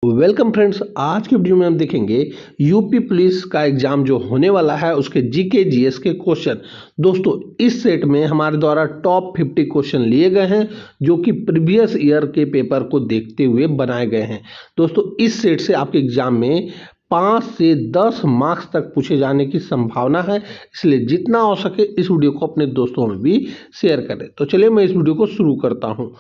Welcome friends, आज की video में हम देखेंगे यूपी पुलिस का एग्जाम जो होने वाला है उसके जीके जीएस के क्वेश्चन। दोस्तों, इस सेट में हमारे द्वारा टॉप 50 क्वेश्चन लिए गए हैं जो कि प्रीवियस ईयर के पेपर को देखते हुए बनाए गए हैं। दोस्तों, इस सेट से आपके एग्जाम में 5 से 10 मार्क्स तक पूछे जाने की संभावना है, इसलिए जितना हो सके इस वीडियो को अपने दोस्तों में भी शेयर करें। तो चलिए मैं इस वीडियो को शुरू करता हूं।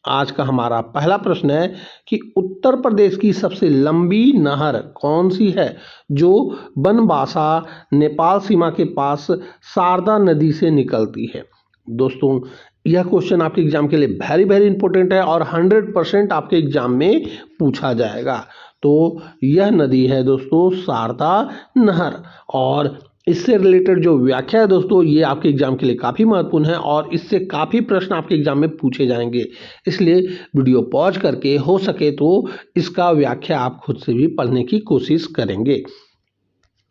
आज का हमारा पहला प्रश्न है कि उत्तर प्रदेश की सबसे लंबी नहर कौन सी है जो बनबासा नेपाल सीमा के पास शारदा नदी से निकलती है। दोस्तों, यह क्वेश्चन आपके एग्जाम के लिए वेरी वेरी इंपॉर्टेंट है और 100% आपके एग्जाम में पूछा जाएगा। तो यह नदी है दोस्तों शारदा नहर, और इससे रिलेटेड जो व्याख्या है दोस्तों ये आपके एग्जाम के लिए काफ़ी महत्वपूर्ण है और इससे काफ़ी प्रश्न आपके एग्जाम में पूछे जाएंगे, इसलिए वीडियो पॉज करके हो सके तो इसका व्याख्या आप खुद से भी पढ़ने की कोशिश करेंगे।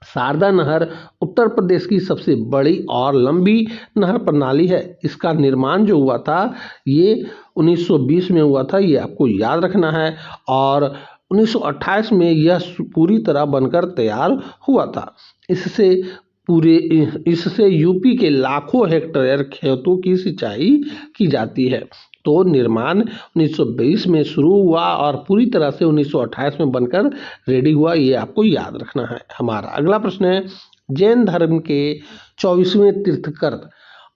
शारदा नहर उत्तर प्रदेश की सबसे बड़ी और लंबी नहर प्रणाली है। इसका निर्माण जो हुआ था ये 1920 में हुआ था, ये आपको याद रखना है, और 1928 में यह पूरी तरह बनकर तैयार हुआ था। इससे यूपी के लाखों हेक्टेयर खेतों की सिंचाई की जाती है। तो निर्माण 1920 में शुरू हुआ और पूरी तरह से 1928 में बनकर रेडी हुआ, ये आपको याद रखना है। हमारा अगला प्रश्न है, जैन धर्म के 24वें तीर्थकर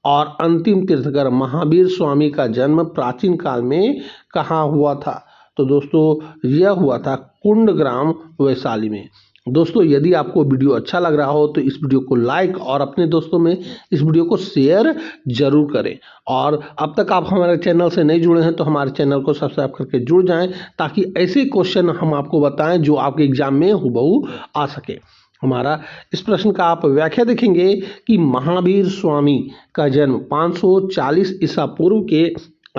और अंतिम तीर्थकर महावीर स्वामी का जन्म प्राचीन काल में कहाँ हुआ था। तो दोस्तों यह हुआ था कुंडग्राम वैशाली में। दोस्तों, यदि आपको वीडियो अच्छा लग रहा हो तो इस वीडियो को लाइक और अपने दोस्तों में इस वीडियो को शेयर जरूर करें, और अब तक आप हमारे चैनल से नहीं जुड़े हैं तो हमारे चैनल को सब्सक्राइब करके जुड़ जाएं ताकि ऐसे क्वेश्चन हम आपको बताएं जो आपके एग्जाम में हुबहू आ सके। हमारा इस प्रश्न का आप व्याख्या देखेंगे कि महावीर स्वामी का जन्म 540 ईसा पूर्व के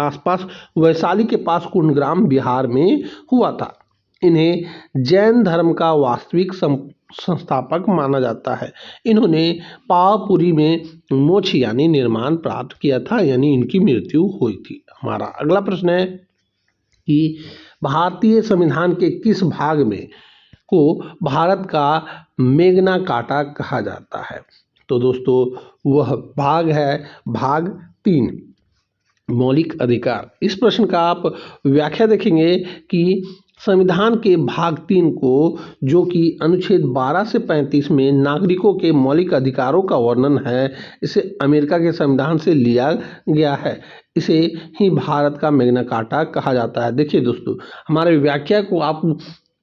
आसपास वैशाली के पास कुंडग्राम बिहार में हुआ था। इन्हें जैन धर्म का वास्तविक संस्थापक माना जाता है। इन्होंने पावापुरी में मोक्ष यानी निर्माण प्राप्त किया था, यानी इनकी मृत्यु हुई थी। हमारा अगला प्रश्न है कि भारतीय संविधान के किस भाग में को भारत का मेग्ना कार्टा कहा जाता है। तो दोस्तों वह भाग है भाग 3, मौलिक अधिकार। इस प्रश्न का आप व्याख्या देखेंगे कि संविधान के भाग 3 को, जो कि अनुच्छेद 12 से 35 में नागरिकों के मौलिक अधिकारों का वर्णन है, इसे अमेरिका के संविधान से लिया गया है। इसे ही भारत का मैग्ना कार्टा कहा जाता है। देखिए दोस्तों, हमारे व्याख्या को आप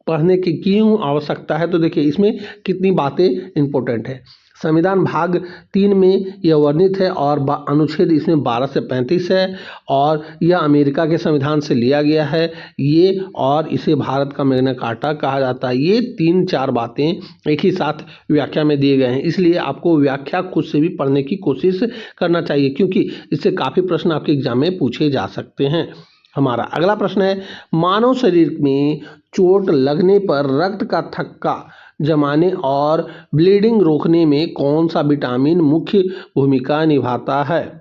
पढ़ने की क्यों आवश्यकता है, तो देखिए इसमें कितनी बातें इंपॉर्टेंट है। संविधान भाग 3 में यह वर्णित है और अनुच्छेद इसमें 12 से 35 है, और यह अमेरिका के संविधान से लिया गया है ये, और इसे भारत का मैग्ना कार्टा कहा जाता है। ये 3-4 बातें एक ही साथ व्याख्या में दिए गए हैं, इसलिए आपको व्याख्या खुद से भी पढ़ने की कोशिश करना चाहिए क्योंकि इससे काफ़ी प्रश्न आपके एग्जाम में पूछे जा सकते हैं। हमारा अगला प्रश्न है, मानव शरीर में चोट लगने पर रक्त का थक्का जमाने और ब्लीडिंग रोकने में कौन सा विटामिन मुख्य भूमिका निभाता है।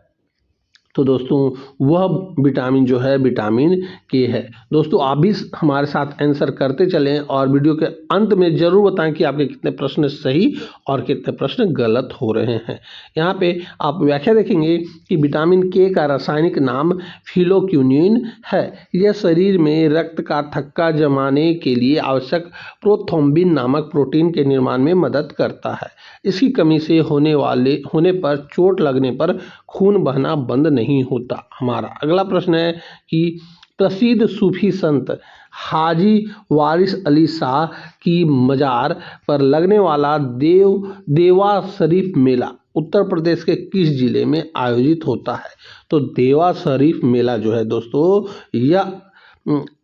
तो दोस्तों वह विटामिन जो है विटामिन के है। दोस्तों आप भी हमारे साथ आंसर करते चलें और वीडियो के अंत में जरूर बताएं कि आपके कितने प्रश्न सही और कितने प्रश्न गलत हो रहे हैं। यहाँ पे आप व्याख्या देखेंगे कि विटामिन के का रासायनिक नाम फिलोक्यूनिन है। यह शरीर में रक्त का थक्का जमाने के लिए आवश्यक प्रोथ्रोम्बिन नामक प्रोटीन के निर्माण में मदद करता है। इसकी कमी से होने पर चोट लगने पर खून बहना बंद नहीं होता। हमारा अगला प्रश्न है कि प्रसिद्ध सूफी संत हाजी वारिस अली शाह की मजार पर लगने वाला देवा शरीफ मेला उत्तर प्रदेश के किस जिले में आयोजित होता है। तो देवा शरीफ मेला जो है दोस्तों यह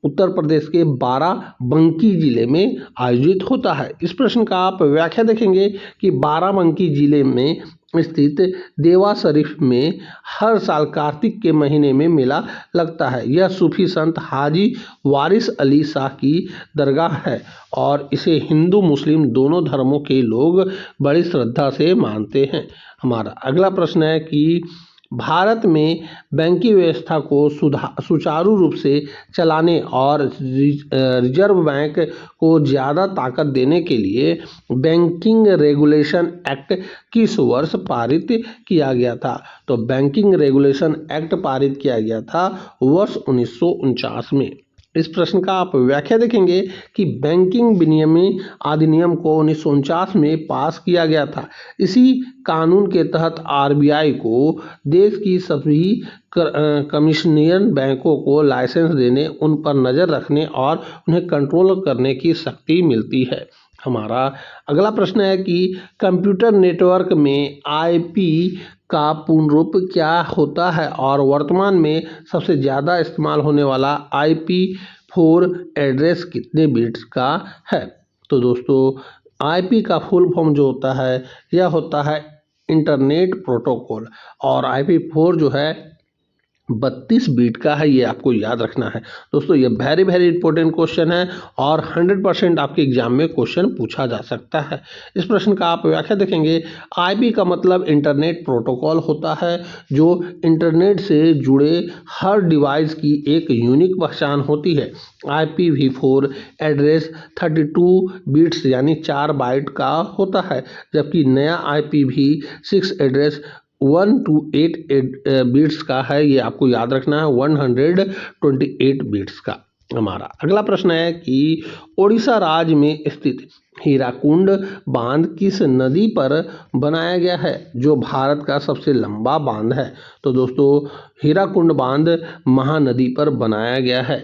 उत्तर प्रदेश के बाराबंकी जिले में आयोजित होता है। इस प्रश्न का आप व्याख्या देखेंगे कि बाराबंकी जिले में स्थित देवा शरीफ में हर साल कार्तिक के महीने में मेला लगता है। यह सूफी संत हाजी वारिस अली शाह की दरगाह है और इसे हिंदू मुस्लिम दोनों धर्मों के लोग बड़ी श्रद्धा से मानते हैं। हमारा अगला प्रश्न है कि भारत में बैंकिंग व्यवस्था को सुचारू रूप से चलाने और रिजर्व बैंक को ज़्यादा ताकत देने के लिए बैंकिंग रेगुलेशन एक्ट किस वर्ष पारित किया गया था? तो बैंकिंग रेगुलेशन एक्ट पारित किया गया था वर्ष 1949 में। इस प्रश्न का आप व्याख्या देखेंगे कि बैंकिंग विनियमन अधिनियम को 1949 में पास किया गया था। इसी कानून के तहत आरबीआई को देश की सभी कमर्शियल बैंकों को लाइसेंस देने, उन पर नज़र रखने और उन्हें कंट्रोल करने की शक्ति मिलती है। हमारा अगला प्रश्न है कि कंप्यूटर नेटवर्क में आईपी का पूर्ण रूप क्या होता है और वर्तमान में सबसे ज़्यादा इस्तेमाल होने वाला IP4 एड्रेस कितने बिट्स का है? तो दोस्तों IP का फुल फॉर्म जो होता है यह होता है इंटरनेट प्रोटोकॉल और IP4 जो है 32 बीट का है, ये आपको याद रखना है। दोस्तों ये वेरी वेरी इंपॉर्टेंट क्वेश्चन है और 100% आपके एग्जाम में क्वेश्चन पूछा जा सकता है। इस प्रश्न का आप व्याख्या देखेंगे। आईपी का मतलब इंटरनेट प्रोटोकॉल होता है जो इंटरनेट से जुड़े हर डिवाइस की एक यूनिक पहचान होती है। IPv4 एड्रेस 32 बिट्स यानी 4 बाइट का होता है, जबकि नया IPv6 एड्रेस 1 to 8 बिट्स का है, ये आपको याद रखना है 128 बिट्स का। हमारा अगला प्रश्न है कि ओडिशा राज्य में स्थित हीराकुंड बांध किस नदी पर बनाया गया है जो भारत का सबसे लंबा बांध है? तो दोस्तों हीराकुंड बांध महानदी पर बनाया गया है।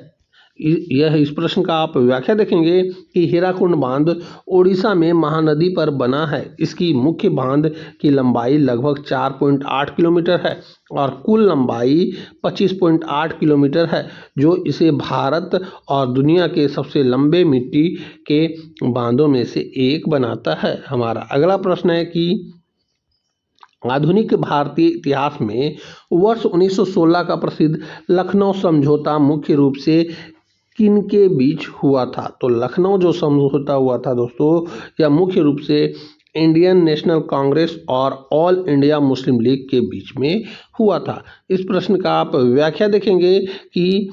यह इस प्रश्न का आप व्याख्या देखेंगे कि हीराकुंड बांध ओडिशा में महानदी पर बना है। इसकी मुख्य बांध की लंबाई लगभग 4.8 किलोमीटर है और कुल लंबाई 25.8 किलोमीटर है, जो इसे भारत और दुनिया के सबसे लंबे मिट्टी के बांधों में से एक बनाता है। हमारा अगला प्रश्न है कि आधुनिक भारतीय इतिहास में वर्ष 1916 का प्रसिद्ध लखनऊ समझौता मुख्य रूप से किन के बीच हुआ था? तो लखनऊ जो समझौता हुआ था दोस्तों, यह मुख्य रूप से इंडियन नेशनल कांग्रेस और ऑल इंडिया मुस्लिम लीग के बीच में हुआ था। इस प्रश्न का आप व्याख्या देखेंगे कि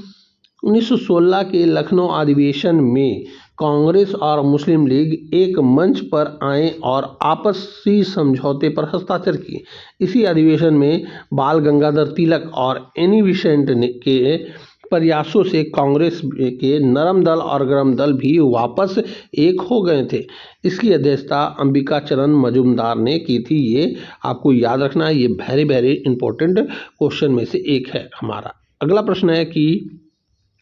1916 के लखनऊ अधिवेशन में कांग्रेस और मुस्लिम लीग एक मंच पर आए और आपसी समझौते पर हस्ताक्षर किए। इसी अधिवेशन में बाल गंगाधर तिलक और एनी बेसेंट के प्रयासों से कांग्रेस के नरम दल और गरम दल भी वापस एक हो गए थे। इसकी अध्यक्षता अंबिका चरण मजूमदार ने की थी। ये आपको याद रखना है, ये वेरी वेरी इंपॉर्टेंट क्वेश्चन में से एक है। हमारा अगला प्रश्न है कि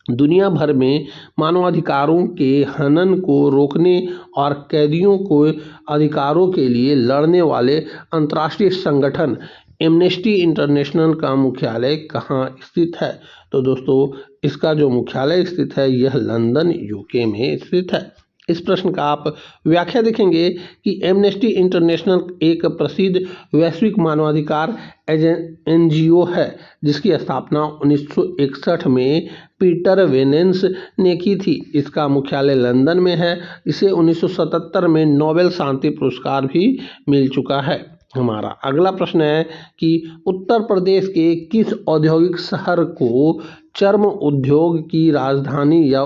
दुनिया भर में मानवाधिकारों के हनन को रोकने और कैदियों को अधिकारों के लिए लड़ने वाले अंतर्राष्ट्रीय संगठन एमनेस्टी इंटरनेशनल का मुख्यालय कहाँ स्थित है? तो दोस्तों इसका जो मुख्यालय स्थित है यह लंदन यूके में स्थित है। इस प्रश्न का आप व्याख्या देखेंगे कि एमनेस्टी इंटरनेशनल एक प्रसिद्ध वैश्विक मानवाधिकार NGO है जिसकी स्थापना 1961 में पीटर वेनेंस ने की थी। इसका मुख्यालय लंदन में है। इसे 1977 में नोबेल शांति पुरस्कार भी मिल चुका है। हमारा अगला प्रश्न है कि उत्तर प्रदेश के किस औद्योगिक शहर को चर्म उद्योग की राजधानी या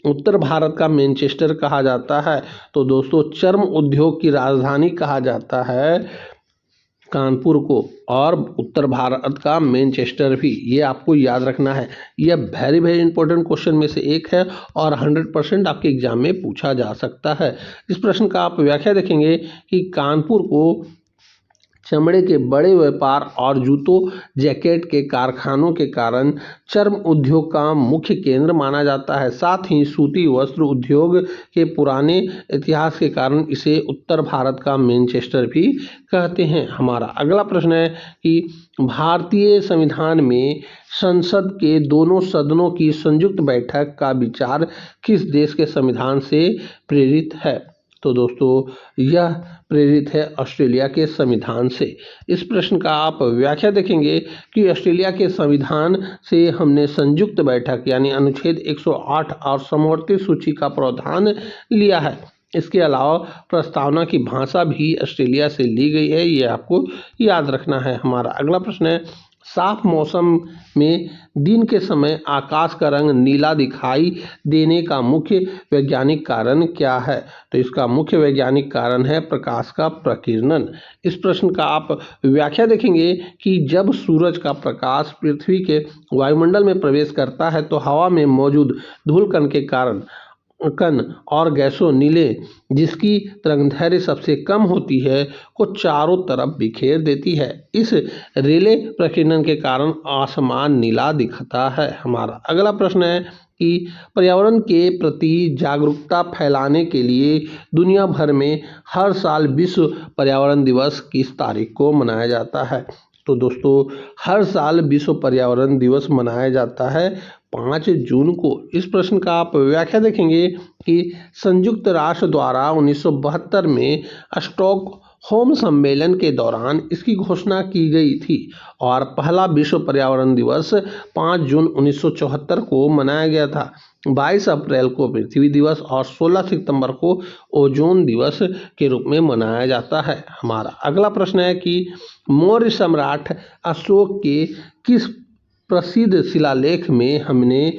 उत्तर भारत का मैनचेस्टर कहा जाता है? तो दोस्तों चर्म उद्योग की राजधानी कहा जाता है कानपुर को और उत्तर भारत का मैनचेस्टर भी, ये आपको याद रखना है। यह वेरी वेरी इंपॉर्टेंट क्वेश्चन में से एक है और 100% आपके एग्जाम में पूछा जा सकता है। इस प्रश्न का आप व्याख्या देखेंगे कि कानपुर को चमड़े के बड़े व्यापार और जूतों जैकेट के कारखानों के कारण चर्म उद्योग का मुख्य केंद्र माना जाता है। साथ ही सूती वस्त्र उद्योग के पुराने इतिहास के कारण इसे उत्तर भारत का मैनचेस्टर भी कहते हैं। हमारा अगला प्रश्न है कि भारतीय संविधान में संसद के दोनों सदनों की संयुक्त बैठक का विचार किस देश के संविधान से प्रेरित है? तो दोस्तों यह प्रेरित है ऑस्ट्रेलिया के संविधान से। इस प्रश्न का आप व्याख्या देखेंगे कि ऑस्ट्रेलिया के संविधान से हमने संयुक्त बैठक यानी अनुच्छेद 108 और समवर्ती सूची का प्रावधान लिया है। इसके अलावा प्रस्तावना की भाषा भी ऑस्ट्रेलिया से ली गई है, ये आपको याद रखना है। हमारा अगला प्रश्न है, साफ मौसम में दिन के समय आकाश का रंग नीला दिखाई देने का मुख्य वैज्ञानिक कारण क्या है? तो इसका मुख्य वैज्ञानिक कारण है प्रकाश का प्रकीर्णन। इस प्रश्न का आप व्याख्या देखेंगे कि जब सूरज का प्रकाश पृथ्वी के वायुमंडल में प्रवेश करता है तो हवा में मौजूद धूलकण के कारण कण और गैसों नीले, जिसकी तरंगदैर्घ्य सबसे कम होती है, को चारों तरफ बिखेर देती है। इस रेले प्रकीर्णन के कारण आसमान नीला दिखता है। हमारा अगला प्रश्न है कि पर्यावरण के प्रति जागरूकता फैलाने के लिए दुनिया भर में हर साल विश्व पर्यावरण दिवस किस तारीख को मनाया जाता है? तो दोस्तों, हर साल विश्व पर्यावरण दिवस मनाया जाता है 5 जून को। इस प्रश्न का आप व्याख्या देखेंगे कि संयुक्त राष्ट्र द्वारा 1972 में स्टॉकहोम सम्मेलन के दौरान इसकी घोषणा की गई थी और पहला विश्व पर्यावरण दिवस 5 जून 1974 को मनाया गया था। 22 अप्रैल को पृथ्वी दिवस और 16 सितंबर को ओजोन दिवस के रूप में मनाया जाता है। हमारा अगला प्रश्न है कि मौर्य सम्राट अशोक के किस प्रसिद्ध शिलालेख में हमने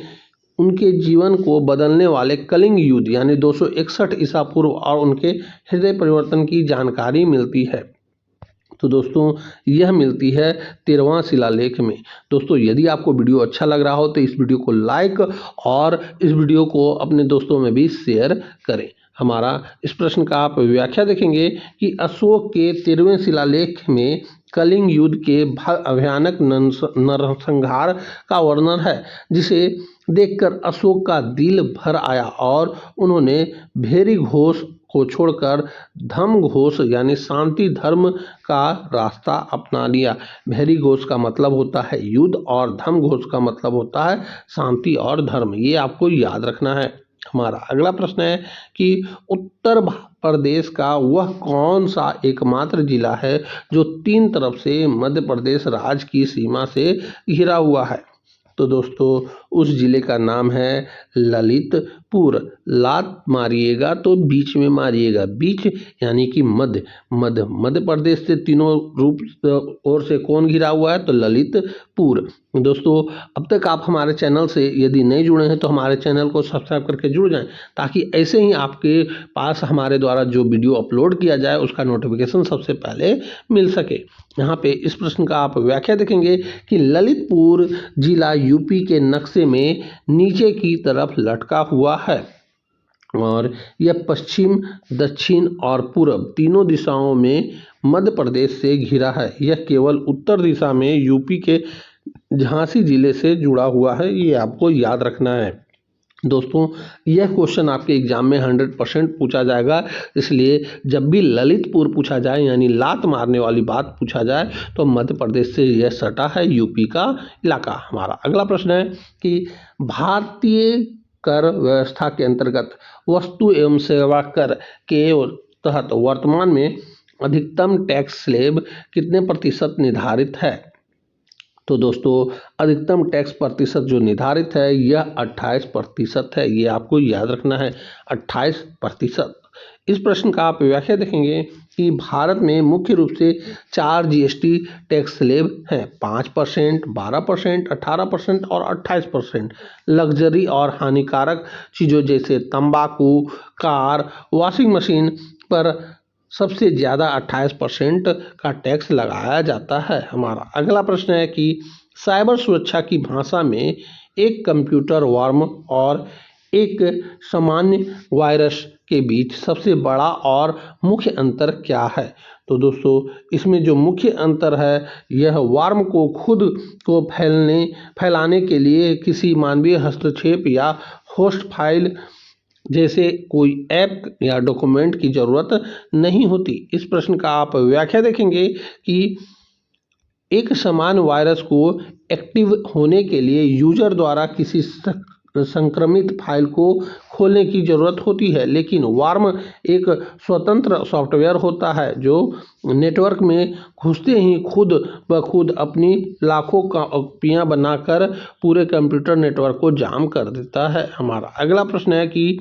उनके जीवन को बदलने वाले कलिंग युद्ध यानी 261 ईसा पूर्व और उनके हृदय परिवर्तन की जानकारी मिलती है? तो दोस्तों, यह मिलती है 13वां शिलालेख में। दोस्तों, यदि आपको वीडियो अच्छा लग रहा हो तो इस वीडियो को लाइक और इस वीडियो को अपने दोस्तों में भी शेयर करें। हमारा इस प्रश्न का आप व्याख्या देखेंगे कि अशोक के 13वें शिलालेख में कलिंग युद्ध के भयानक नरसंहार का वर्णन है, जिसे देखकर अशोक का दिल भर आया और उन्होंने भेरी घोष को छोड़कर धम्म घोष यानी शांति धर्म का रास्ता अपना लिया। भेरी घोष का मतलब होता है युद्ध और धम्म घोष का मतलब होता है शांति और धर्म। ये आपको याद रखना है। हमारा अगला प्रश्न है कि उत्तर प्रदेश का वह कौन सा एकमात्र जिला है जो 3 तरफ से मध्य प्रदेश राज्य की सीमा से घिरा हुआ है? तो दोस्तों, उस जिले का नाम है ललितपुर। लात मारिएगा तो बीच में मारिएगा, बीच यानी कि मध्य प्रदेश से तीनों रूप ओर से कौन घिरा हुआ है? तो ललितपुर। दोस्तों, अब तक आप हमारे चैनल से यदि नहीं जुड़े हैं तो हमारे चैनल को सब्सक्राइब करके जुड़ जाएं, ताकि ऐसे ही आपके पास हमारे द्वारा जो वीडियो अपलोड किया जाए उसका नोटिफिकेशन सबसे पहले मिल सके। यहाँ पे इस प्रश्न का आप व्याख्या देखेंगे कि ललितपुर जिला यूपी के नक्शे में नीचे की तरफ लटका हुआ है और यह पश्चिम, दक्षिण और पूर्व तीनों दिशाओं में मध्य प्रदेश से घिरा है। यह केवल उत्तर दिशा में यूपी के झांसी जिले से जुड़ा हुआ है, ये आपको याद रखना है। दोस्तों, यह क्वेश्चन आपके एग्जाम में 100% पूछा जाएगा, इसलिए जब भी ललितपुर पूछा जाए यानी लात मारने वाली बात पूछा जाए तो मध्य प्रदेश से यह सटा है, यूपी का इलाका। हमारा अगला प्रश्न है कि भारतीय कर व्यवस्था के अंतर्गत वस्तु एवं सेवा कर के तहत वर्तमान में अधिकतम टैक्स स्लैब कितने प्रतिशत निर्धारित है? तो दोस्तों, अधिकतम टैक्स प्रतिशत जो निर्धारित है यह 28% है। ये आपको याद रखना है, 28%। इस प्रश्न का आप व्याख्या देखेंगे कि भारत में मुख्य रूप से 4 जीएसटी टैक्स स्लैब हैं, 5%, 12%, 18% और 28%। लग्जरी और हानिकारक चीज़ों जैसे तंबाकू, कार, वॉशिंग मशीन पर सबसे ज़्यादा 28% का टैक्स लगाया जाता है। हमारा अगला प्रश्न है कि साइबर सुरक्षा की भाषा में एक कंप्यूटर वर्म और एक सामान्य वायरस के बीच सबसे बड़ा और मुख्य अंतर क्या है? तो दोस्तों, इसमें जो मुख्य अंतर है यह वर्म को खुद को फैलाने के लिए किसी मानवीय हस्तक्षेप या होस्ट फाइल जैसे कोई ऐप या डॉक्यूमेंट की जरूरत नहीं होती। इस प्रश्न का आप व्याख्या देखेंगे कि एक समान वायरस को एक्टिव होने के लिए यूजर द्वारा किसी संक्रमित फाइल को खोलने की जरूरत होती है, लेकिन वर्म एक स्वतंत्र सॉफ्टवेयर होता है जो नेटवर्क में घुसते ही खुद ब खुद अपनी लाखों कॉपियां बनाकर पूरे कंप्यूटर नेटवर्क को जाम कर देता है। हमारा अगला प्रश्न है कि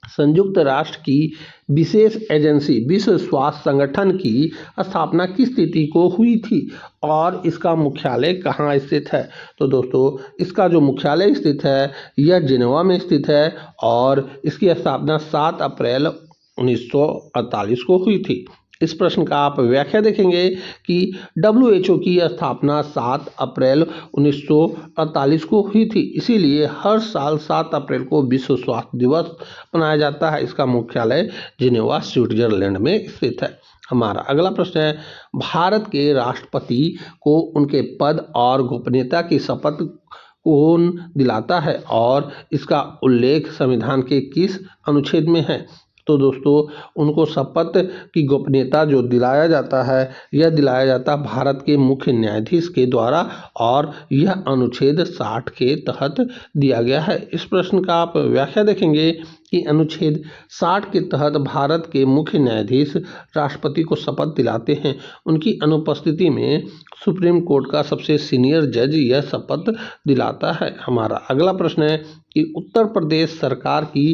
संयुक्त राष्ट्र की विशेष एजेंसी विश्व स्वास्थ्य संगठन की स्थापना किस तिथि को हुई थी और इसका मुख्यालय कहाँ स्थित है? तो दोस्तों इसका जो मुख्यालय स्थित है यह जिनेवा में स्थित है और इसकी स्थापना 7 अप्रैल 1948 को हुई थी। इस प्रश्न का आप व्याख्या देखेंगे कि WHO की स्थापना 7 अप्रैल 1948 को हुई थी, इसीलिए हर साल 7 अप्रैल को विश्व स्वास्थ्य दिवस मनाया जाता है। इसका मुख्यालय जिनेवा स्विट्जरलैंड में स्थित है। हमारा अगला प्रश्न है, भारत के राष्ट्रपति को उनके पद और गोपनीयता की शपथ कौन दिलाता है और इसका उल्लेख संविधान के किस अनुच्छेद में है? तो दोस्तों उनको शपथ की गोपनीयता जो दिलाया जाता है यह दिलाया जाता है भारत के मुख्य न्यायाधीश के द्वारा और यह अनुच्छेद 60 के तहत दिया गया है। इस प्रश्न का आप व्याख्या देखेंगे कि अनुच्छेद 60 के तहत भारत के मुख्य न्यायाधीश राष्ट्रपति को शपथ दिलाते हैं। उनकी अनुपस्थिति में सुप्रीम कोर्ट का सबसे सीनियर जज यह शपथ दिलाता है। हमारा अगला प्रश्न है कि उत्तर प्रदेश सरकार की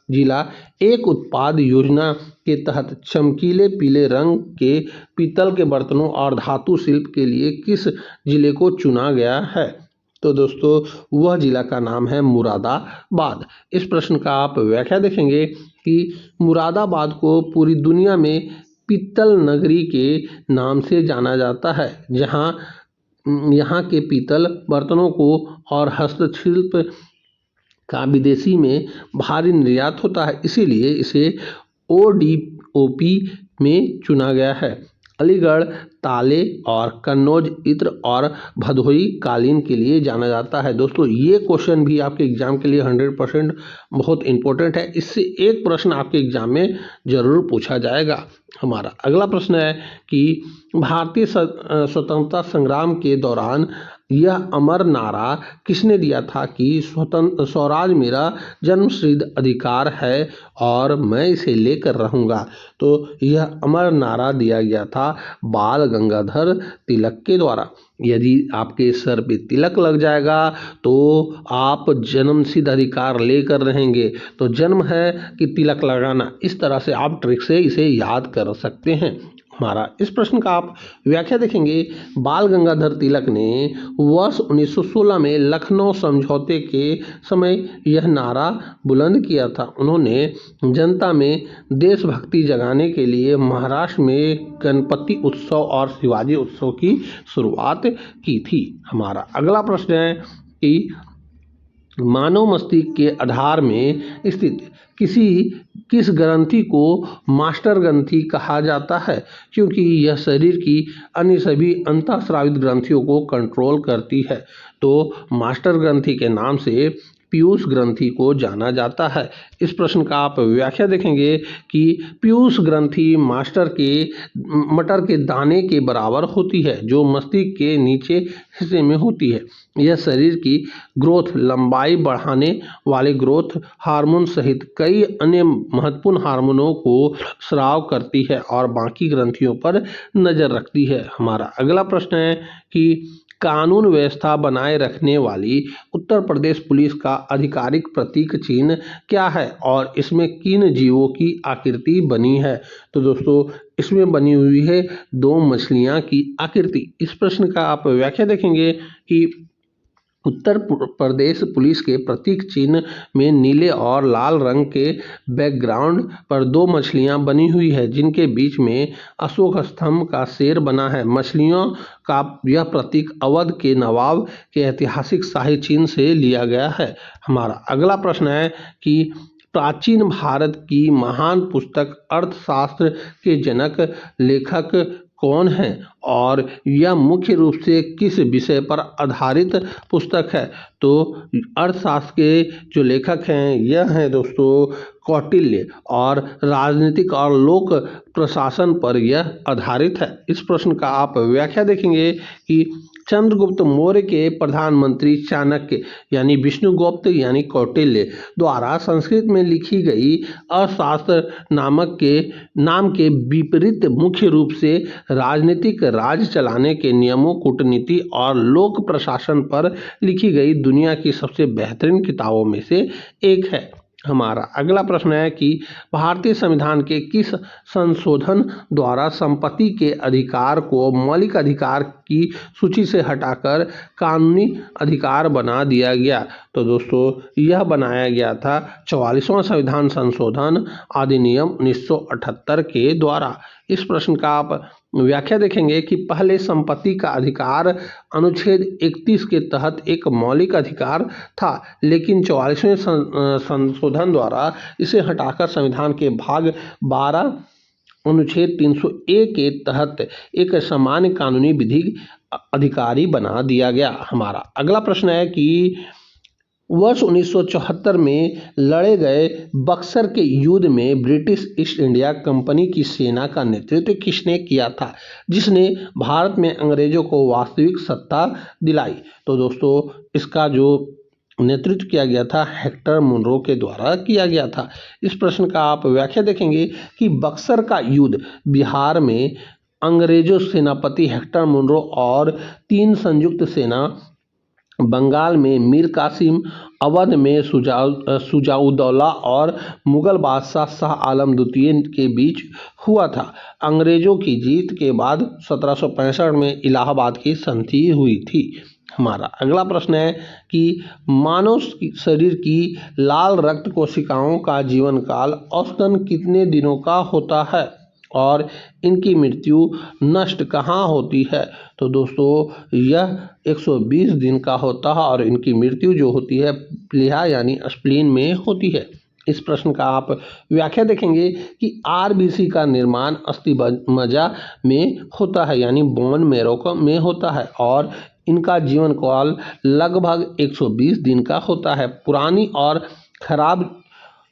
जिला एक उत्पाद योजना के तहत चमकीले पीले रंग के पीतल के बर्तनों और धातु शिल्प के लिए किस जिले को चुना गया है? तो दोस्तों वह जिला का नाम है मुरादाबाद। इस प्रश्न का आप व्याख्या देखेंगे कि मुरादाबाद को पूरी दुनिया में पीतल नगरी के नाम से जाना जाता है, जहां यहाँ के पीतल बर्तनों को और हस्तशिल्प का विदेशी में भारी निर्यात होता है, इसीलिए इसे ODOP में चुना गया है। अलीगढ़ ताले और कन्नौज इत्र और भदोही कालीन के लिए जाना जाता है। दोस्तों ये क्वेश्चन भी आपके एग्जाम के लिए 100% बहुत इंपॉर्टेंट है, इससे एक प्रश्न आपके एग्जाम में जरूर पूछा जाएगा। हमारा अगला प्रश्न है कि भारतीय स्वतंत्रता संग्राम के दौरान यह अमर नारा किसने दिया था कि स्वराज मेरा जन्मसिद्ध अधिकार है और मैं इसे लेकर रहूँगा? तो यह अमर नारा दिया गया था बाल गंगाधर तिलक के द्वारा। यदि आपके सर पे तिलक लग जाएगा तो आप जन्मसिद्ध अधिकार लेकर रहेंगे। तो जन्म है कि तिलक लगाना, इस तरह से आप ट्रिक से इसे याद कर सकते हैं। हमारा इस प्रश्न का आप व्याख्या देखेंगे, बाल गंगाधर तिलक ने वर्ष 1916 में लखनऊ समझौते के समय यह नारा बुलंद किया था। उन्होंने जनता में देशभक्ति जगाने के लिए महाराष्ट्र में गणपति उत्सव और शिवाजी उत्सव की शुरुआत की थी। हमारा अगला प्रश्न है कि मानव मस्तिष्क के आधार में स्थित किस ग्रंथि को मास्टर ग्रंथि कहा जाता है, क्योंकि यह शरीर की अन्य सभी अंतःस्रावित ग्रंथियों को कंट्रोल करती है? तो मास्टर ग्रंथि के नाम से पीयूष ग्रंथि को जाना जाता है। इस प्रश्न का आप व्याख्या देखेंगे कि पीयूष ग्रंथि मटर के दाने के बराबर होती है, जो मस्तिष्क के नीचे हिस्से में होती है। यह शरीर की ग्रोथ लंबाई बढ़ाने वाले ग्रोथ हार्मोन सहित कई अन्य महत्वपूर्ण हार्मोनों को स्राव करती है और बाकी ग्रंथियों पर नजर रखती है। हमारा अगला प्रश्न है कि कानून व्यवस्था बनाए रखने वाली उत्तर प्रदेश पुलिस का आधिकारिक प्रतीक चिन्ह क्या है और इसमें किन जीवों की आकृति बनी है? तो दोस्तों इसमें बनी हुई है 2 मछलियां की आकृति। इस प्रश्न का आप व्याख्या देखेंगे कि उत्तर प्रदेश पुलिस के प्रतीक चिन्ह में नीले और लाल रंग के बैकग्राउंड पर 2 मछलियां बनी हुई है, जिनके बीच में अशोक स्तंभ का शेर बना है। मछलियों का यह प्रतीक अवध के नवाब के ऐतिहासिक शाही चिन्ह से लिया गया है। हमारा अगला प्रश्न है कि प्राचीन भारत की महान पुस्तक अर्थशास्त्र के जनक लेखक कौन है और यह मुख्य रूप से किस विषय पर आधारित पुस्तक है? तो अर्थशास्त्र के जो लेखक हैं यह हैं दोस्तों कौटिल्य और राजनीतिक और लोक प्रशासन पर यह आधारित है। इस प्रश्न का आप व्याख्या देखेंगे कि चंद्रगुप्त मौर्य के प्रधानमंत्री चाणक्य यानी विष्णुगुप्त यानी कौटिल्य द्वारा संस्कृत में लिखी गई अर्थशास्त्र नाम के विपरीत मुख्य रूप से राजनीतिक राज चलाने के नियमों, कूटनीति और लोक प्रशासन पर लिखी गई दुनिया की सबसे बेहतरीन किताबों में से एक है। हमारा अगला प्रश्न है कि भारतीय संविधान के किस संशोधन द्वारा संपत्ति के अधिकार को मौलिक अधिकार की सूची से हटाकर कानूनी अधिकार बना दिया गया? तो दोस्तों यह बनाया गया था 44वां संविधान संशोधन अधिनियम 1978 के द्वारा। इस प्रश्न का आप व्याख्या देखेंगे कि पहले संपत्ति का अधिकार अनुच्छेद 31 के तहत एक मौलिक अधिकार था, लेकिन 44वें संशोधन द्वारा इसे हटाकर संविधान के भाग 12 अनुच्छेद 301 के तहत एक सामान्य कानूनी विधिक अधिकारी बना दिया गया। हमारा अगला प्रश्न है कि वर्ष 1974 में लड़े गए बक्सर के युद्ध में ब्रिटिश ईस्ट इंडिया कंपनी की सेना का नेतृत्व किसने किया था, जिसने भारत में अंग्रेजों को वास्तविक सत्ता दिलाई? तो दोस्तों इसका जो नेतृत्व किया गया था हेक्टर मुनरो के द्वारा किया गया था। इस प्रश्न का आप व्याख्या देखेंगे कि बक्सर का युद्ध बिहार में अंग्रेजों सेनापति हेक्टर मुनरो और 3 संयुक्त सेना, बंगाल में मीर कासिम, अवध में सुजाउद्दौला और मुगल बादशाह शाह आलम द्वितीय के बीच हुआ था। अंग्रेजों की जीत के बाद 1765 में इलाहाबाद की संधि हुई थी। हमारा अगला प्रश्न है कि मानव शरीर की लाल रक्त कोशिकाओं का जीवन काल औसतन कितने दिनों का होता है और इनकी मृत्यु नष्ट कहाँ होती है? तो दोस्तों यह 120 दिन का होता है और इनकी मृत्यु जो होती है प्लीहा यानी स्प्लीन में होती है। इस प्रश्न का आप व्याख्या देखेंगे कि आरबीसी का निर्माण अस्थि मज्जा में होता है यानी बोन मैरो में होता है और इनका जीवन काल लगभग 120 दिन का होता है। पुरानी और खराब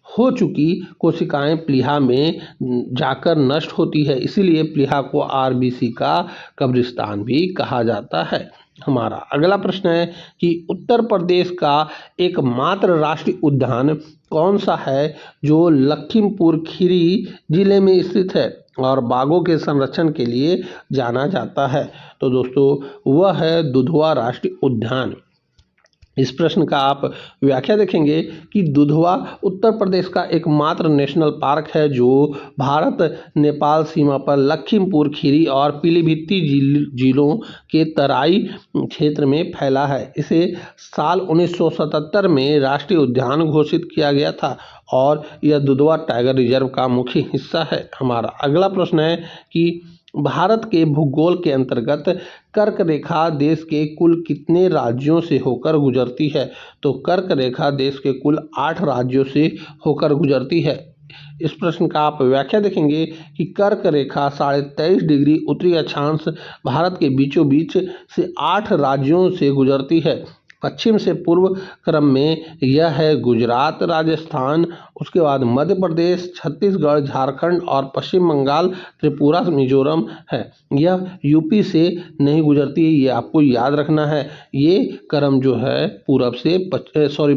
हो चुकी कोशिकाएं प्लीहा में जाकर नष्ट होती है, इसीलिए प्लीहा को आरबीसी का कब्रिस्तान भी कहा जाता है। हमारा अगला प्रश्न है कि उत्तर प्रदेश का एकमात्र राष्ट्रीय उद्यान कौन सा है जो लखीमपुर खीरी जिले में स्थित है और बाघों के संरक्षण के लिए जाना जाता है? तो दोस्तों वह है दुधवा राष्ट्रीय उद्यान। इस प्रश्न का आप व्याख्या देखेंगे कि दुधवा उत्तर प्रदेश का एकमात्र नेशनल पार्क है जो भारत नेपाल सीमा पर लखीमपुर खीरी और पीलीभीत जिलों के तराई क्षेत्र में फैला है। इसे साल 1977 में राष्ट्रीय उद्यान घोषित किया गया था और यह दुधवा टाइगर रिजर्व का मुख्य हिस्सा है। हमारा अगला प्रश्न है कि भारत के भूगोल के अंतर्गत कर्क रेखा देश के कुल कितने राज्यों से होकर गुजरती है? तो कर्क रेखा देश के कुल 8 राज्यों से होकर गुजरती है। इस प्रश्न का आप व्याख्या देखेंगे कि कर्क रेखा 23.5 डिग्री उत्तरी अक्षांश भारत के बीचों बीच से 8 राज्यों से गुजरती है। पश्चिम से पूर्व क्रम में यह है गुजरात, राजस्थान, उसके बाद मध्य प्रदेश, छत्तीसगढ़, झारखंड और पश्चिम बंगाल, त्रिपुरा, मिजोरम है। यह यूपी से नहीं गुजरती है, ये आपको याद रखना है। ये क्रम जो है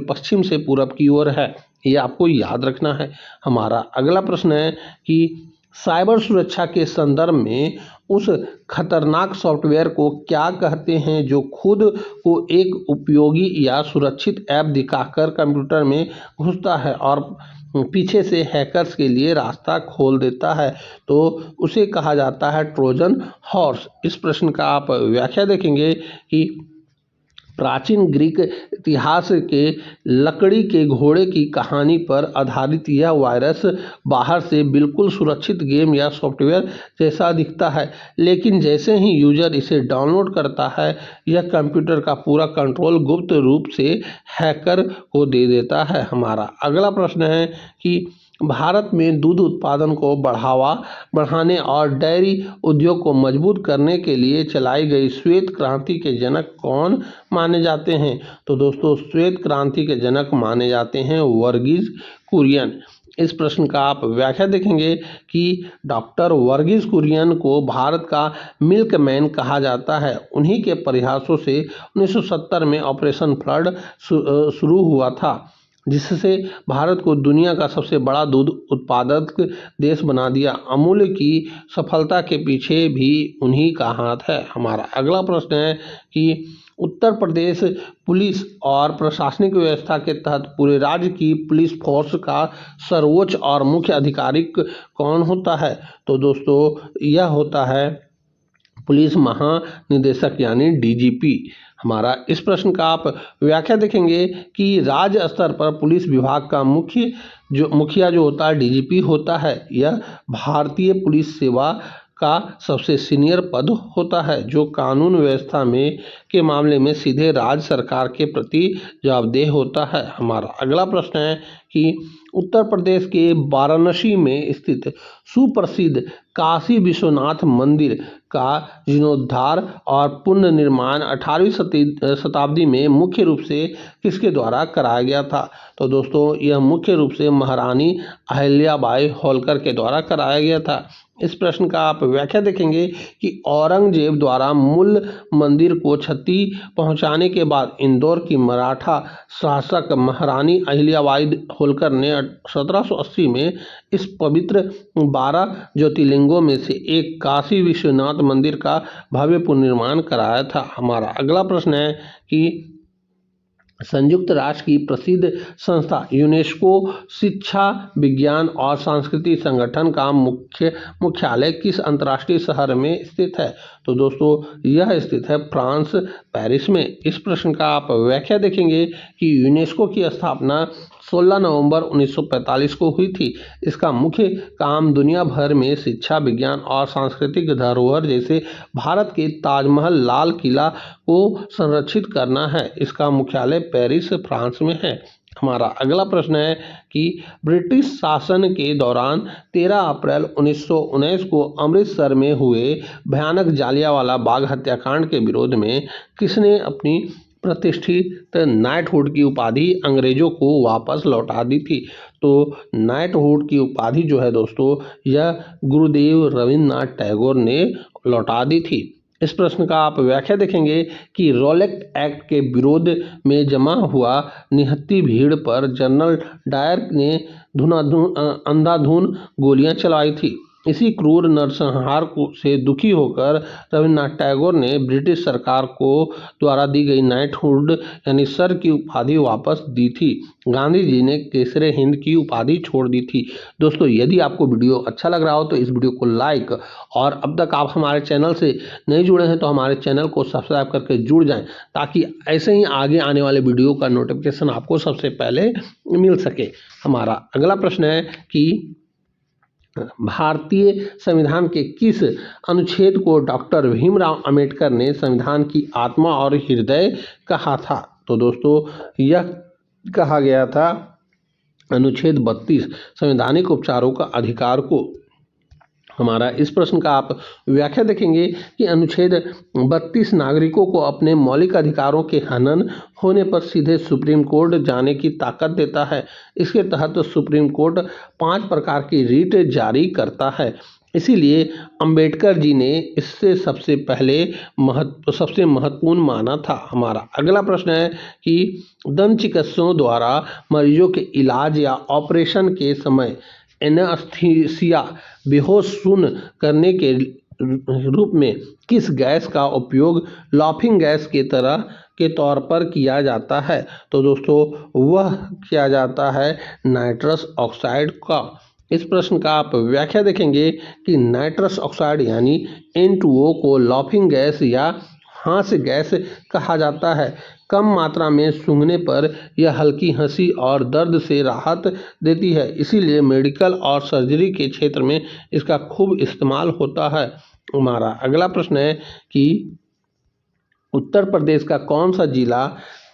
पश्चिम से पूरब की ओर है, ये आपको याद रखना है। हमारा अगला प्रश्न है कि साइबर सुरक्षा के संदर्भ में उस खतरनाक सॉफ्टवेयर को क्या कहते हैं जो खुद को एक उपयोगी या सुरक्षित ऐप दिखाकर कंप्यूटर में घुसता है और पीछे से हैकर्स के लिए रास्ता खोल देता है? तो उसे कहा जाता है ट्रोजन हॉर्स। इस प्रश्न का आप व्याख्या देखेंगे कि प्राचीन ग्रीक इतिहास के लकड़ी के घोड़े की कहानी पर आधारित यह वायरस बाहर से बिल्कुल सुरक्षित गेम या सॉफ्टवेयर जैसा दिखता है, लेकिन जैसे ही यूजर इसे डाउनलोड करता है यह कंप्यूटर का पूरा कंट्रोल गुप्त रूप से हैकर को दे देता है। हमारा अगला प्रश्न है कि भारत में दूध उत्पादन को बढ़ाने और डेयरी उद्योग को मजबूत करने के लिए चलाई गई श्वेत क्रांति के जनक कौन माने जाते हैं? तो दोस्तों श्वेत क्रांति के जनक माने जाते हैं वर्गीज कुरियन। इस प्रश्न का आप व्याख्या देखेंगे कि डॉक्टर वर्गीज कुरियन को भारत का मिल्कमैन कहा जाता है। उन्हीं के प्रयासों से 1970 में ऑपरेशन फ्लड शुरू हुआ था। जिससे भारत को दुनिया का सबसे बड़ा दूध उत्पादक देश बना दिया। अमूल की सफलता के पीछे भी उन्हीं का हाथ है। हमारा अगला प्रश्न है कि उत्तर प्रदेश पुलिस और प्रशासनिक व्यवस्था के तहत पूरे राज्य की पुलिस फोर्स का सर्वोच्च और मुख्य अधिकारी कौन होता है? तो दोस्तों यह होता है पुलिस महानिदेशक यानी डीजीपी। हमारा इस प्रश्न का आप व्याख्या देखेंगे कि राज्य स्तर पर पुलिस विभाग का मुखिया जो होता है डीजीपी होता है। यह भारतीय पुलिस सेवा का सबसे सीनियर पद होता है जो कानून व्यवस्था में के मामले में सीधे राज्य सरकार के प्रति जवाबदेह होता है। हमारा अगला प्रश्न है कि उत्तर प्रदेश के वाराणसी में स्थित सुप्रसिद्ध काशी विश्वनाथ मंदिर का जीर्णोद्धार और पुनर्निर्माण 18वीं शताब्दी में मुख्य रूप से किसके द्वारा कराया गया था? तो दोस्तों यह मुख्य रूप से महारानी अहिल्याबाई होलकर के द्वारा कराया गया था। इस प्रश्न का आप व्याख्या देखेंगे कि औरंगजेब द्वारा मूल मंदिर को क्षति पहुंचाने के बाद इंदौर की मराठा शासक महारानी अहिल्याबाई होलकर ने 1780 में इस पवित्र 12 ज्योतिर्लिंगों में से एक काशी विश्वनाथ मंदिर का भव्य पुनर्निर्माण कराया था। हमारा अगला प्रश्न है कि संयुक्त राष्ट्र की प्रसिद्ध संस्था यूनेस्को शिक्षा विज्ञान और सांस्कृतिक संगठन का मुख्यालय किस अंतर्राष्ट्रीय शहर में स्थित है? तो दोस्तों यह स्थित है फ्रांस पेरिस में। इस प्रश्न का आप व्याख्या देखेंगे कि यूनेस्को की स्थापना 16 नवंबर 1945 को हुई थी। इसका मुख्य काम दुनिया भर में शिक्षा विज्ञान और सांस्कृतिक धरोहर जैसे भारत के ताजमहल लाल किला को संरक्षित करना है। इसका मुख्यालय पेरिस फ्रांस में है। हमारा अगला प्रश्न है कि ब्रिटिश शासन के दौरान 13 अप्रैल 1919 को अमृतसर में हुए भयानक जालियांवाला बाग हत्याकांड के विरोध में किसने अपनी प्रतिष्ठित नाइटहुड की उपाधि अंग्रेजों को वापस लौटा दी थी? तो नाइटहुड की उपाधि जो है दोस्तों यह गुरुदेव रविन्द्रनाथ टैगोर ने लौटा दी थी। इस प्रश्न का आप व्याख्या देखेंगे कि रॉलेट एक्ट के विरोध में जमा हुआ निहत्थी भीड़ पर जनरल डायर ने अंधाधुंध गोलियां चलाई थी। इसी क्रूर नरसंहार से दुखी होकर रविन्द्रनाथ टैगोर ने ब्रिटिश सरकार को द्वारा दी गई नाइटहुड यानी सर की उपाधि वापस दी थी। गांधी जी ने केसरे हिंद की उपाधि छोड़ दी थी। दोस्तों यदि आपको वीडियो अच्छा लग रहा हो तो इस वीडियो को लाइक, और अब तक आप हमारे चैनल से नहीं जुड़े हैं तो हमारे चैनल को सब्सक्राइब करके जुड़ जाएं ताकि ऐसे ही आगे आने वाले वीडियो का नोटिफिकेशन आपको सबसे पहले मिल सके। हमारा अगला प्रश्न है कि भारतीय संविधान के किस अनुच्छेद को डॉक्टर भीमराव अंबेडकर ने संविधान की आत्मा और हृदय कहा था? तो दोस्तों यह कहा गया था अनुच्छेद 32 संवैधानिक उपचारों का अधिकार को। हमारा इस प्रश्न का आप व्याख्या देखेंगे कि अनुच्छेद 32 नागरिकों को अपने मौलिक अधिकारों के हनन होने पर सीधे सुप्रीम कोर्ट जाने की ताकत देता है। इसके तहत सुप्रीम कोर्ट 5 प्रकार की रीट जारी करता है। इसीलिए अंबेडकर जी ने इससे सबसे महत्वपूर्ण माना था। हमारा अगला प्रश्न है कि दंत चिकित्सकों द्वारा मरीजों के इलाज या ऑपरेशन के समय एनेस्थीसिया बेहोश सुन करने के रूप में किस गैस का उपयोग लाफिंग गैस के तौर पर किया जाता है? तो दोस्तों वह किया जाता है नाइट्रस ऑक्साइड का। इस प्रश्न का आप व्याख्या देखेंगे कि नाइट्रस ऑक्साइड यानी N2O को लाफिंग गैस या हास्य गैस कहा जाता है। कम मात्रा में सूंघने पर यह हल्की हंसी और दर्द से राहत देती है। इसीलिए मेडिकल और सर्जरी के क्षेत्र में इसका खूब इस्तेमाल होता है। हमारा अगला प्रश्न है कि उत्तर प्रदेश का कौन सा जिला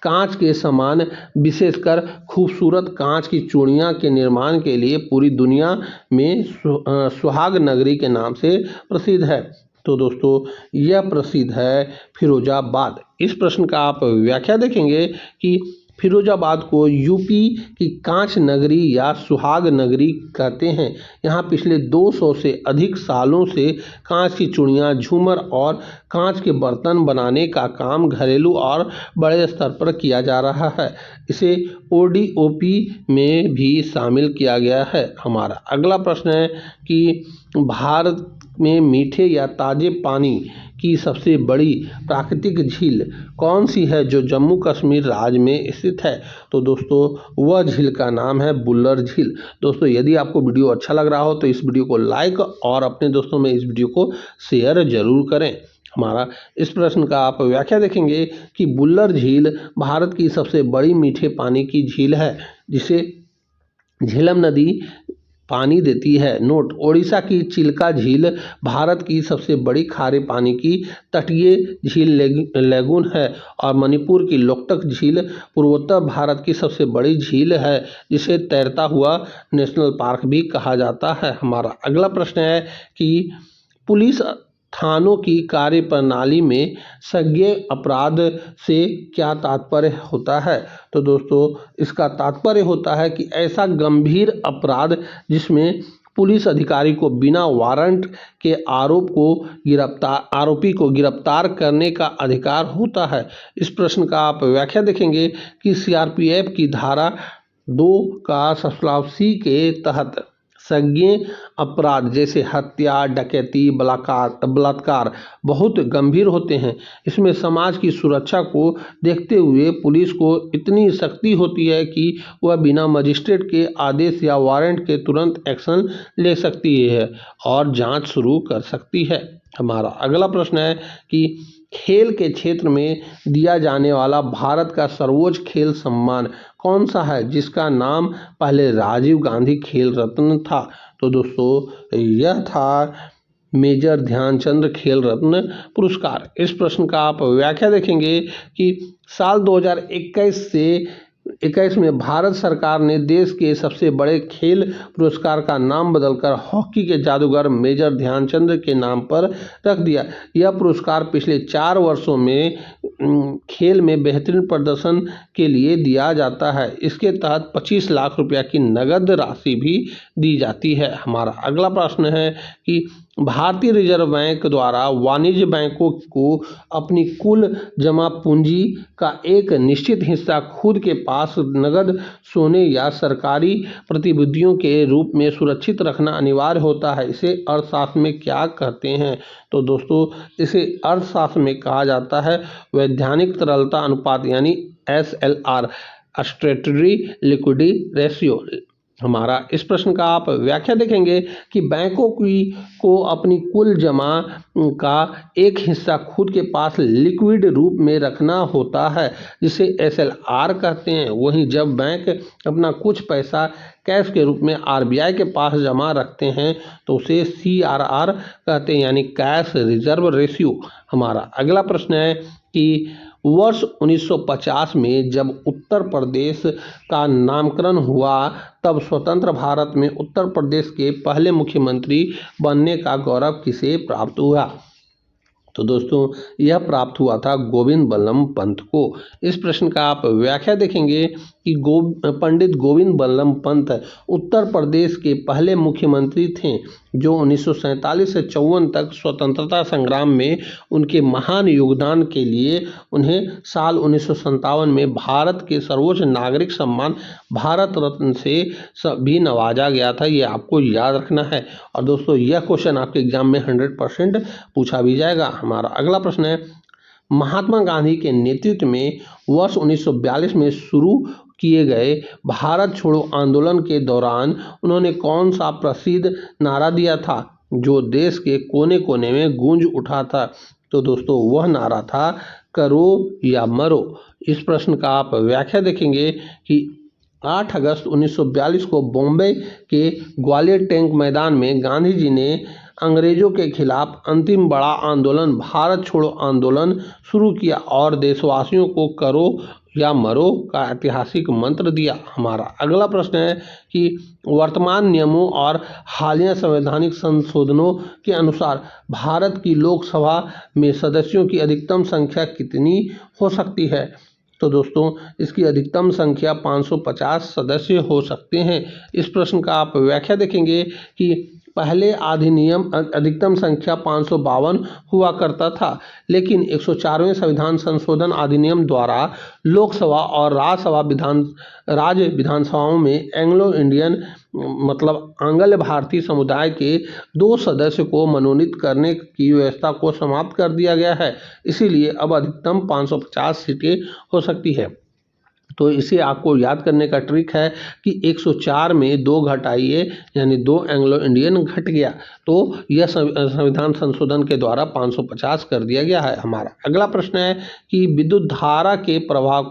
कांच के समान विशेषकर खूबसूरत कांच की चूड़ियां के निर्माण के लिए पूरी दुनिया में सुहाग नगरी के नाम से प्रसिद्ध है? तो दोस्तों यह प्रसिद्ध है फिरोजाबाद। इस प्रश्न का आप व्याख्या देखेंगे कि फिरोजाबाद को यूपी की कांच नगरी या सुहाग नगरी कहते हैं। यहाँ पिछले 200 से अधिक सालों से कांच की चूड़ियाँ, झूमर और कांच के बर्तन बनाने का काम घरेलू और बड़े स्तर पर किया जा रहा है। इसे ओडीओपी में भी शामिल किया गया है। हमारा अगला प्रश्न है कि भारत में मीठे या ताजे पानी की सबसे बड़ी प्राकृतिक झील कौन सी है जो जम्मू कश्मीर राज्य में स्थित है? तो दोस्तों वह झील का नाम है बुल्लर झील। दोस्तों यदि आपको वीडियो अच्छा लग रहा हो तो इस वीडियो को लाइक और अपने दोस्तों में इस वीडियो को शेयर जरूर करें। हमारा इस प्रश्न का आप व्याख्या देखेंगे कि बुल्लर झील भारत की सबसे बड़ी मीठे पानी की झील है जिसे झेलम नदी पानी देती है। नोट: ओडिशा की चिल्का झील भारत की सबसे बड़ी खारे पानी की तटीय झील लेगून है और मणिपुर की लोकटक झील पूर्वोत्तर भारत की सबसे बड़ी झील है जिसे तैरता हुआ नेशनल पार्क भी कहा जाता है। हमारा अगला प्रश्न है कि पुलिस थानों की कार्यप्रणाली में संज्ञेय अपराध से क्या तात्पर्य होता है? तो दोस्तों इसका तात्पर्य होता है कि ऐसा गंभीर अपराध जिसमें पुलिस अधिकारी को बिना वारंट के आरोपी को गिरफ्तार करने का अधिकार होता है। इस प्रश्न का आप व्याख्या देखेंगे कि सीआरपीएफ की धारा 2 का सब्क्लॉज सी के तहत संज्ञेय अपराध जैसे हत्या, डकैती, बलात्कार बहुत गंभीर होते हैं। इसमें समाज की सुरक्षा को देखते हुए पुलिस को इतनी शक्ति होती है कि वह बिना मजिस्ट्रेट के आदेश या वारंट के तुरंत एक्शन ले सकती है और जांच शुरू कर सकती है। हमारा अगला प्रश्न है कि खेल के क्षेत्र में दिया जाने वाला भारत का सर्वोच्च खेल सम्मान कौन सा है जिसका नाम पहले राजीव गांधी खेल रत्न था? तो दोस्तों यह था मेजर ध्यानचंद खेल रत्न पुरस्कार। इस प्रश्न का आप व्याख्या देखेंगे कि साल 2021 में भारत सरकार ने देश के सबसे बड़े खेल पुरस्कार का नाम बदलकर हॉकी के जादूगर मेजर ध्यानचंद के नाम पर रख दिया। यह पुरस्कार पिछले 4 वर्षों में खेल में बेहतरीन प्रदर्शन के लिए दिया जाता है। इसके तहत 25 लाख रुपया की नगद राशि भी दी जाती है। हमारा अगला प्रश्न है कि भारतीय रिजर्व बैंक द्वारा वाणिज्य बैंकों को अपनी कुल जमा पूंजी का एक निश्चित हिस्सा खुद के पास नगद, सोने या सरकारी प्रतिभूतियों के रूप में सुरक्षित रखना अनिवार्य होता है। इसे अर्थशास्त्र में क्या कहते हैं? तो दोस्तों इसे अर्थशास्त्र में कहा जाता है वैधानिक तरलता अनुपात यानी SLR, स्टैट्यूटरी लिक्विडिटी रेशियो। हमारा इस प्रश्न का आप व्याख्या देखेंगे कि बैंकों को अपनी कुल जमा का एक हिस्सा खुद के पास लिक्विड रूप में रखना होता है जिसे SLR कहते हैं। वहीं जब बैंक अपना कुछ पैसा कैश के रूप में RBI के पास जमा रखते हैं तो उसे CRR कहते हैं यानी कैश रिजर्व रेशियो। हमारा अगला प्रश्न है कि वर्ष 1950 में जब उत्तर प्रदेश का नामकरण हुआ तब स्वतंत्र भारत में उत्तर प्रदेश के पहले मुख्यमंत्री बनने का गौरव किसे प्राप्त हुआ? तो दोस्तों यह प्राप्त हुआ था गोविंद बल्लभ पंत को। इस प्रश्न का आप व्याख्या देखेंगे कि पंडित गोविंद बल्लभ पंत उत्तर प्रदेश के पहले मुख्यमंत्री थे जो 1947 से 54 तक स्वतंत्रता संग्राम में उनके महान योगदान के लिए उन्हें साल 1957 में भारत के सर्वोच्च नागरिक सम्मान भारत रत्न से भी नवाजा गया था। ये आपको याद रखना है और दोस्तों यह क्वेश्चन आपके एग्जाम में 100% पूछा भी जाएगा। हमारा अगला प्रश्न है महात्मा गांधी के नेतृत्व में वर्ष 1942 में शुरू किए गए भारत छोड़ो आंदोलन के दौरान उन्होंने कौन सा प्रसिद्ध नारा दिया था जो देश के कोने कोने में गूंज उठा था? तो दोस्तों वह नारा था करो या मरो। इस प्रश्न का आप व्याख्या देखेंगे कि 8 अगस्त 1942 को बॉम्बे के ग्वालियर टैंक मैदान में गांधी जी ने अंग्रेजों के खिलाफ अंतिम बड़ा आंदोलन भारत छोड़ो आंदोलन शुरू किया और देशवासियों को करो या मरो का ऐतिहासिक मंत्र दिया। हमारा अगला प्रश्न है कि वर्तमान नियमों और हालिया संवैधानिक संशोधनों के अनुसार भारत की लोकसभा में सदस्यों की अधिकतम संख्या कितनी हो सकती है? तो दोस्तों इसकी अधिकतम संख्या 550 सदस्य हो सकते हैं। इस प्रश्न का आप व्याख्या देखेंगे कि पहले अधिनियम अधिकतम संख्या 552 हुआ करता था, लेकिन 104वें संविधान संशोधन अधिनियम द्वारा लोकसभा और राज्य विधानसभाओं में एंग्लो इंडियन मतलब आंग्ल भारतीय समुदाय के 2 सदस्य को मनोनीत करने की व्यवस्था को समाप्त कर दिया गया है। इसीलिए अब अधिकतम 550 सीटें हो सकती है। तो इसे आपको याद करने का ट्रिक है कि 104 में 2 घटाइए, यानी 2 एंग्लो इंडियन घट गया, तो यह संविधान संशोधन के द्वारा 550 कर दिया गया है। हमारा अगला प्रश्न है कि विद्युत धारा के प्रवाह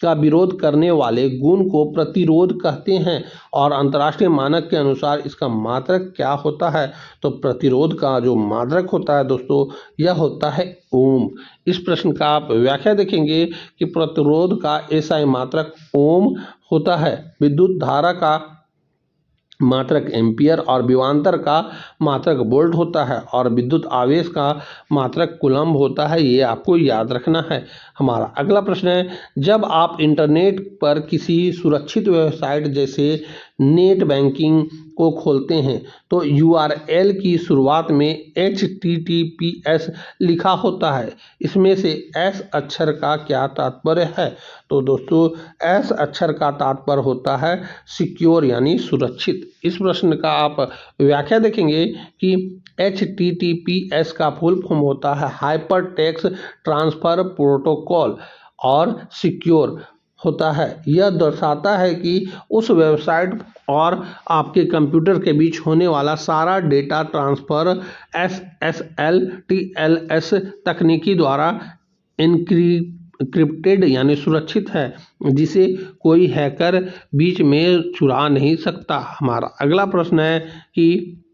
का विरोध करने वाले गुण को प्रतिरोध कहते हैं और अंतर्राष्ट्रीय मानक के अनुसार इसका मात्रक क्या होता है। तो प्रतिरोध का जो मात्रक होता है दोस्तों, यह होता है ओम। इस प्रश्न का आप व्याख्या देखेंगे कि प्रतिरोध का एसआई मात्रक ओम होता है, विद्युत धारा का मात्रक एम्पियर और विभवांतर का मात्रक वोल्ट होता है और विद्युत आवेश का मात्रक कूलम्ब होता है। ये आपको याद रखना है। हमारा अगला प्रश्न है, जब आप इंटरनेट पर किसी सुरक्षित वेबसाइट जैसे नेट बैंकिंग को खोलते हैं तो URL की शुरुआत में HTTPS लिखा होता है। इसमें से S अक्षर का क्या तात्पर्य है। तो दोस्तों S अक्षर का तात्पर्य होता है सिक्योर यानी सुरक्षित। इस प्रश्न का आप व्याख्या देखेंगे कि HTTPS का फुल फॉर्म होता है हाइपर टेक्स्ट ट्रांसफर प्रोटोकॉल और सिक्योर होता है। यह दर्शाता है कि उस वेबसाइट और आपके कंप्यूटर के बीच होने वाला सारा डेटा ट्रांसफर SSL TLS तकनीकी द्वारा एन्क्रिप्टेड यानी सुरक्षित है, जिसे कोई हैकर बीच में चुरा नहीं सकता। हमारा अगला प्रश्न है कि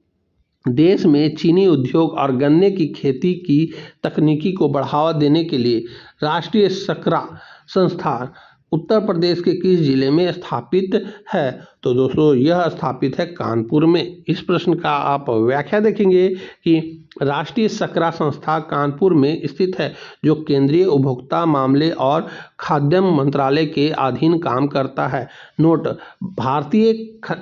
देश में चीनी उद्योग और गन्ने की खेती की तकनीकी को बढ़ावा देने के लिए राष्ट्रीय शकरा संस्थान उत्तर प्रदेश के किस जिले में स्थापित है। तो दोस्तों यह स्थापित है कानपुर में। इस प्रश्न का आप व्याख्या देखेंगे कि राष्ट्रीय शकरा संस्था कानपुर में स्थित है, जो केंद्रीय उपभोक्ता मामले और खाद्य मंत्रालय के अधीन काम करता है। नोट, भारतीय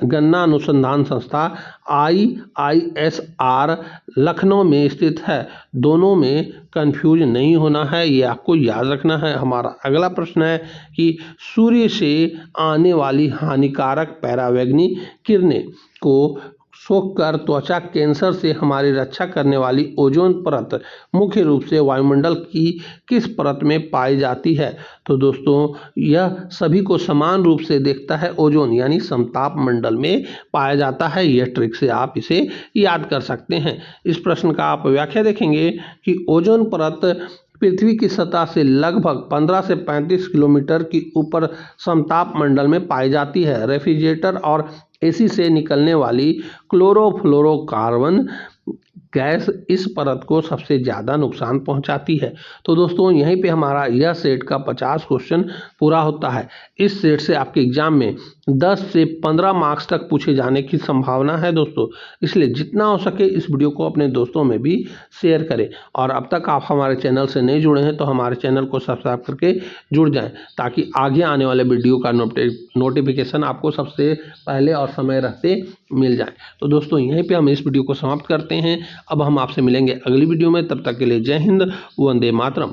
गन्ना अनुसंधान संस्था IISR लखनऊ में स्थित है। दोनों में कंफ्यूज नहीं होना है, ये आपको याद रखना है। हमारा अगला प्रश्न है कि सूर्य से आने वाली हानिकारक परावैंगनी किरणें को सोखकर त्वचा कैंसर से हमारी रक्षा करने वाली ओजोन परत मुख्य रूप से वायुमंडल की किस परत में पाई जाती है। तो दोस्तों यह सभी को समान रूप से देखता है, ओजोन यानी समताप मंडल में पाया जाता है। यह ट्रिक से आप इसे याद कर सकते हैं। इस प्रश्न का आप व्याख्या देखेंगे कि ओजोन परत पृथ्वी की सतह से लगभग 15 से 35 किलोमीटर की ऊपर समताप मंडल में पाई जाती है। रेफ्रिजरेटर और AC से निकलने वाली क्लोरोफ्लोरोकार्बन गैस इस परत को सबसे ज़्यादा नुकसान पहुंचाती है। तो दोस्तों यहीं पे हमारा यह सेट का 50 क्वेश्चन पूरा होता है। इस सेट से आपके एग्जाम में 10 से 15 मार्क्स तक पूछे जाने की संभावना है दोस्तों, इसलिए जितना हो सके इस वीडियो को अपने दोस्तों में भी शेयर करें। और अब तक आप हमारे चैनल से नहीं जुड़े हैं तो हमारे चैनल को सब्सक्राइब करके जुड़ जाएं, ताकि आगे आने वाले वीडियो का नोटिफिकेशन आपको सबसे पहले और समय रहते मिल जाए। तो दोस्तों यहीं पे हम इस वीडियो को समाप्त करते हैं। अब हम आपसे मिलेंगे अगली वीडियो में, तब तक के लिए जय हिंद, वंदे मातरम।